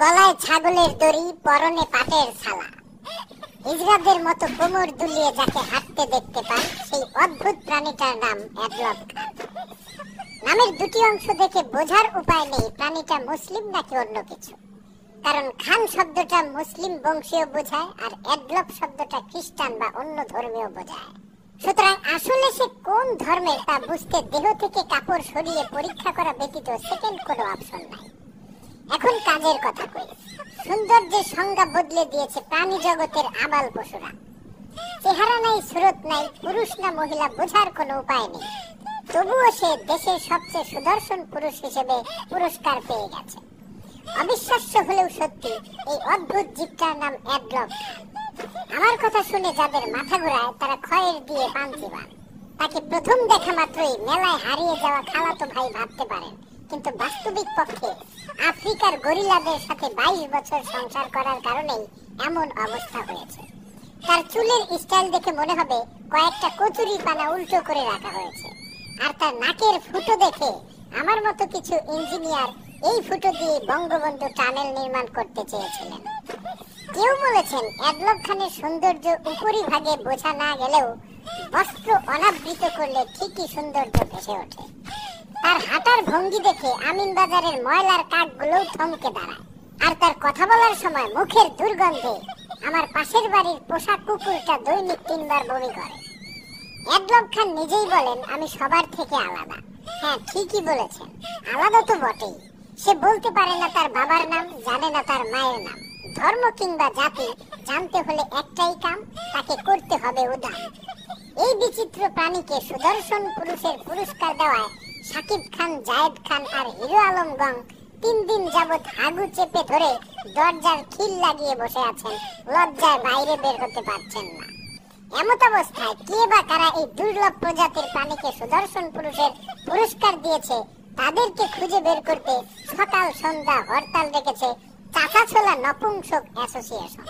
গলায় ছাগলের দড়ি, পরনে পাটের ছালা, হিজড়াদের মতো কোমর দুলিয়ে যাকে হাঁটতে দেখতে পান সেই অদ্ভুত প্রাণীটার নাম অ্যাডলফ খান। নামের দুটি অংশ দেখে বোঝার উপায় নেই প্রাণীটা মুসলিম নাকি অন্য কিছু, কারণ খান শব্দটা মুসলিম বংশীয় বোঝায় আর অ্যাডলফ শব্দটা খ্রিস্টান বা অন্য ধর্মীয় বোঝায়। সুতরাং আসলে সে কোন ধর্মের তা বুঝতে দেহ থেকে কাপড় সরিয়ে পরীক্ষা করা ব্যতীত সেকেন্ড কোনো অপশন নাই। এখন কাজের কথা কই। সৌন্দর্যের সংজ্ঞা বদলে দিয়েছে প্রাণী জগতের আবাল পশুরা। চেহারা নাই, সুরত নাই, পুরুষ না মহিলা বোঝার কোনো উপায় নেই, তবুও সে দেশের সবচেয়ে সুদর্শন পুরুষ হিসেবে পুরস্কার পেয়ে গেছে। অবিশ্বাস্য হলেও সত্যি, এই অদ্ভুত জীবটার নাম অ্যাডলফ খান। আমার কথা শুনে যাদের মাথা ঘোরায় তারা খয়ের দিয়ে পাঞ্চি বান। তাকে প্রথম দেখা মাত্রই মেলায় হারিয়ে যাওয়া খালাতো ভাই ভাবতে পারেন, কিন্তু বাস্তবিক পক্ষে আফ্রিকার গরিলাদের সাথে 22 বছর সংসার করার কারণেই এমন অবস্থা হয়েছে। তার চুলের স্টাইল দেখে মনে হবে কয়েকটা কচুরি পানা উল্টো করে রাখা হয়েছে, আর তার নাকের ফুটো দেখে আমার মতো কিছু ইঞ্জিনিয়ার এই ফুটো দিয়ে বঙ্গবন্ধু টানেল নির্মাণ করতে চেয়েছিলেন। কেউ বলেছেন অ্যাডলফ খানের সৌন্দর্য উপরিভাগে বোঝা না গেলেও বস্ত্র অনাবৃত করলে ঠিকই সৌন্দর্য ভেসে ওঠে। তার হাঁটার ভঙ্গি দেখে আমিনবাজারের ময়লার কাকগুলোও থমকে দাঁড়ায়, আর তার কথা বলার সময় মুখের দুর্গন্ধে আমার পাশের বাড়ির পোষা কুকুরটা দৈনিক 3 বার বমি করে। অ্যাডলফ খান নিজেই বলেন, আমি সবার থেকে আলাদা। হ্যাঁ, ঠিকই বলেছেন, আলাদা তো বটেই। সে বলতে পারে না তার বাবার নাম, জানে না তার মায়ের নাম। ধর্ম কিংবা জাতি জানতে হলে একটাই কাম, তাকে করতে হবে উদাম। এই বিচিত্র প্রাণীকে সুদর্শন পুরুষের পুরস্কার দেওয়ায় শাকিব খান, জায়েদ খান আর হিরো আলম গং 3 দিন যাবৎ হাগু চেপে ধরে দরজার খিল লাগিয়ে বসে আছেন, লজ্জায় বাইরে বের হতে পারছেন না। এমত অবস্থায় কে বা কারা এই দুর্লভ প্রজাতির প্রাণীকে সুদর্শন পুরুষের পুরস্কার দিয়েছে তাদেরকে খুঁজে বের করতে সকাল সন্ধ্যা হরতাল ডেকেছে চাচাছোলা নপুংসক অ্যাসোসিয়েশন।